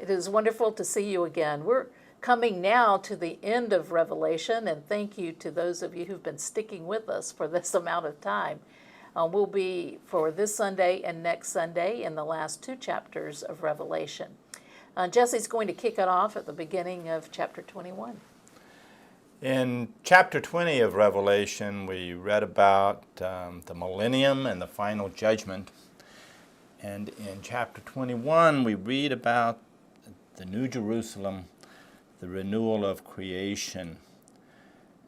It is wonderful to see you again. We're coming now to the end of Revelation, and thank you to those of you who've been sticking with us for this amount of time. We'll be, for this Sunday and next Sunday, in the last 2 chapters of Revelation. Jesse's going to kick it off at the beginning of chapter 21. In chapter 20 of Revelation, we read about the millennium and the final judgment. And in chapter 21, we read about the New Jerusalem, the renewal of creation.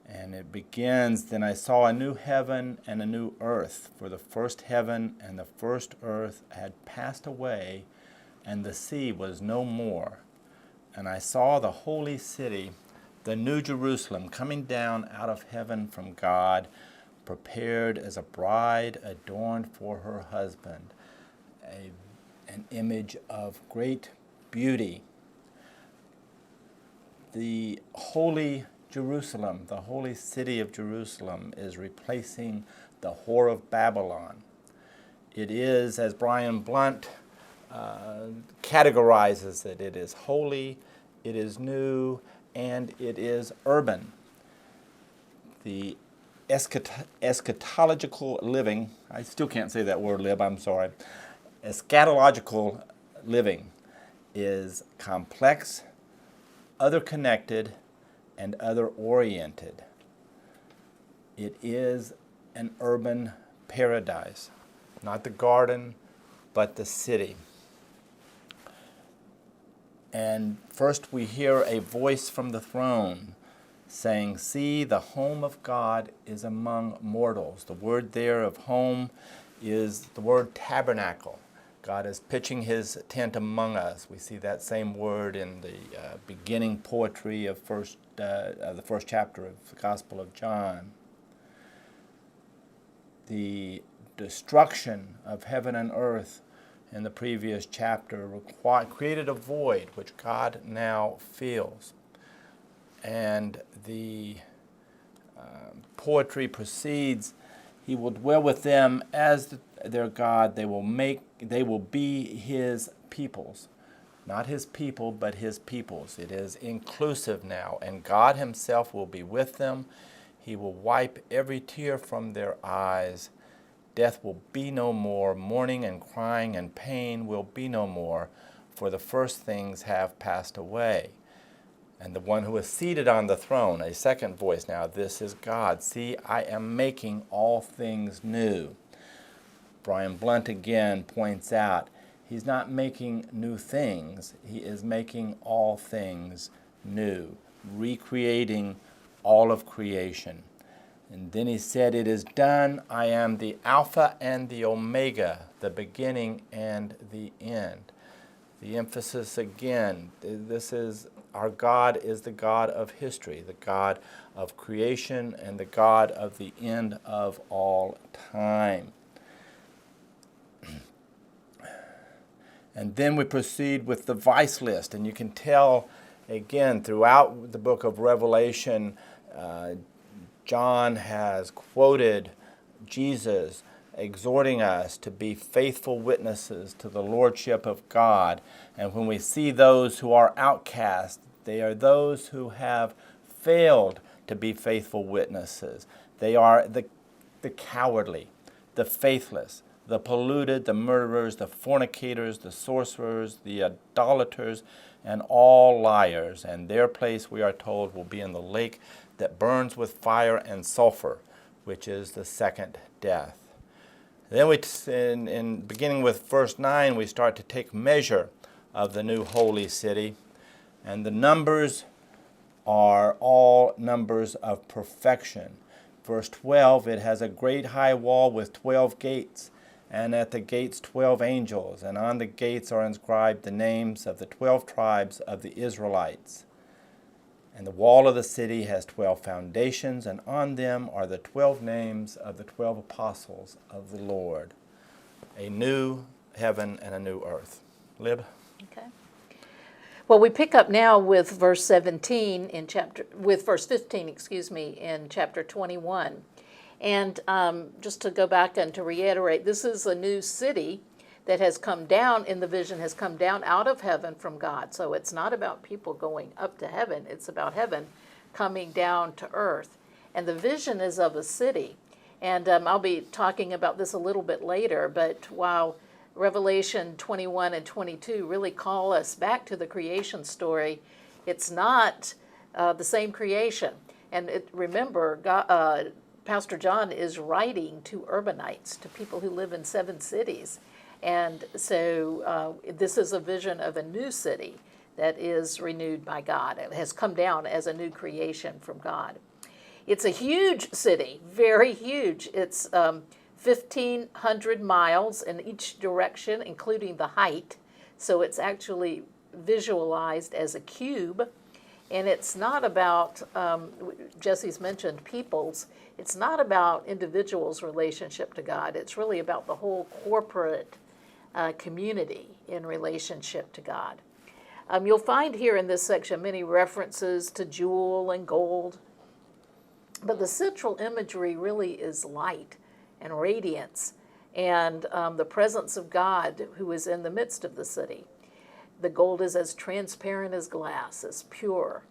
And it begins, "Then I saw a new heaven and a new earth, for the first heaven and the first earth had passed away, and the sea was no more. And I saw the holy city, the New Jerusalem, coming down out of heaven from God, prepared as a bride adorned for her husband," an image of great beauty. The holy Jerusalem, the holy city of Jerusalem, is replacing the whore of Babylon. It is, as Brian Blunt categorizes it, it is holy, it is new, and it is urban. The eschatological living, I still can't say that word, Lib, I'm sorry. Eschatological living is complex, other-connected, and other-oriented. It is an urban paradise, not the garden, but the city. And first we hear a voice from the throne saying, "See, the home of God is among mortals." The word there of home is the word tabernacle. God is pitching his tent among us. We see that same word in the beginning poetry of the first chapter of the Gospel of John. The destruction of heaven and earth in the previous chapter created a void which God now fills. And the poetry proceeds, "He will dwell with them as their God. They will be his peoples." Not his people, but his peoples. It is inclusive now, and God himself will be with them. He will wipe every tear from their eyes. Death will be no more. Mourning and crying and pain will be no more, for the first things have passed away. And the one who is seated on the throne, a second voice now, "This is God. See, I am making all things new." Brian Blunt again points out, he's not making new things, he is making all things new, recreating all of creation. And then he said, "It is done. I am the Alpha and the Omega, the beginning and the end." The emphasis again, our God is the God of history, the God of creation, and the God of the end of all time. And then we proceed with the vice list, and you can tell again throughout the book of Revelation, John has quoted Jesus exhorting us to be faithful witnesses to the Lordship of God. And when we see those who are outcast, they are those who have failed to be faithful witnesses. They are the cowardly, the faithless, the polluted, the murderers, the fornicators, the sorcerers, the idolaters, and all liars. And their place, we are told, will be in the lake that burns with fire and sulfur, which is the second death. Then in beginning with verse 9, we start to take measure of the new holy city. And the numbers are all numbers of perfection. Verse 12, it has a great high wall with 12 gates, and at the gates 12 angels, and on the gates are inscribed the names of the 12 tribes of the Israelites. And the wall of the city has 12 foundations, and on them are the 12 names of the 12 apostles of the Lord. A new heaven and a new earth. Lib? Okay. Well, we pick up now with verse 15, in chapter 21. And just to go back and to reiterate, this is a new city that has come down in the vision has come down out of heaven from God. So it's not about people going up to heaven, it's about heaven coming down to earth. And the vision is of a city. And I'll be talking about this a little bit later, but while Revelation 21 and 22 really call us back to the creation story, it's not the same creation. And remember, God, Pastor John is writing to urbanites, to people who live in 7 cities. And so this is a vision of a new city that is renewed by God. It has come down as a new creation from God. It's a huge city, very huge. It's 1,500 miles in each direction, including the height. So it's actually visualized as a cube. And it's not about, Jesse's mentioned peoples, it's not about individuals' relationship to God. It's really about the whole corporate community in relationship to God. You'll find here in this section many references to jewel and gold, but the central imagery really is light and radiance and the presence of God who is in the midst of the city. The gold is as transparent as glass, as pure.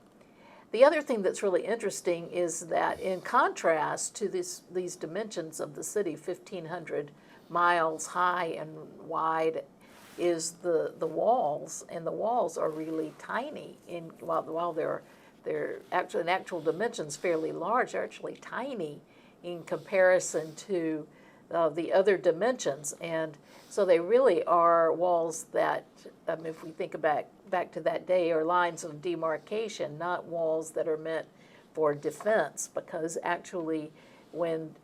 The other thing that's really interesting is that in contrast to these dimensions of the city, 1,500 miles high and wide, is the walls, and the walls are really tiny. While they're actually in actual dimensions fairly large, they're actually tiny in comparison to the other dimensions. And so they really are walls that, if we think back to that day, are lines of demarcation, not walls that are meant for defense, because actually when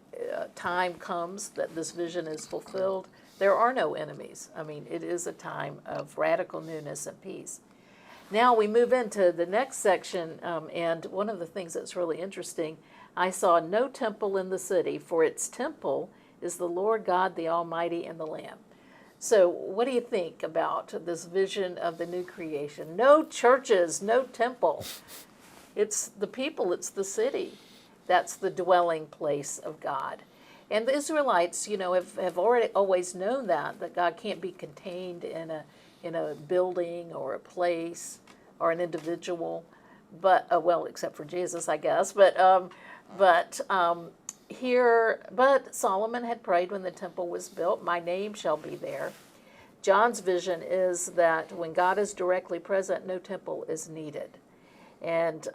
time comes that this vision is fulfilled, there are no enemies. I mean, it is a time of radical newness and peace. Now we move into the next section, and one of the things that's really interesting, I saw no temple in the city, for its temple is the Lord God, the Almighty, and the Lamb. So what do you think about this vision of the new creation? No churches, no temple. It's the people, it's the city. That's the dwelling place of God. And the Israelites, have always known that God can't be contained in a building or a place or an individual, but except for Jesus, I guess. But Solomon had prayed when the temple was built, "My name shall be there." John's vision is that when God is directly present, no temple is needed. And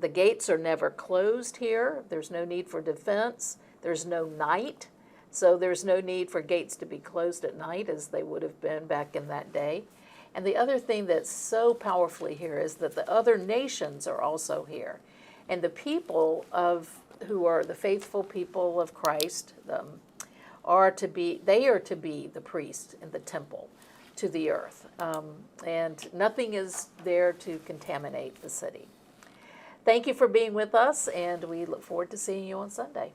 the gates are never closed here. There's no need for defense. There's no night. So there's no need for gates to be closed at night as they would have been back in that day. And the other thing that's so powerfully here is that the other nations are also here. And the people who are the faithful people of Christ are to be the priest in the temple to the earth. And nothing is there to contaminate the city. Thank you for being with us, and we look forward to seeing you on Sunday.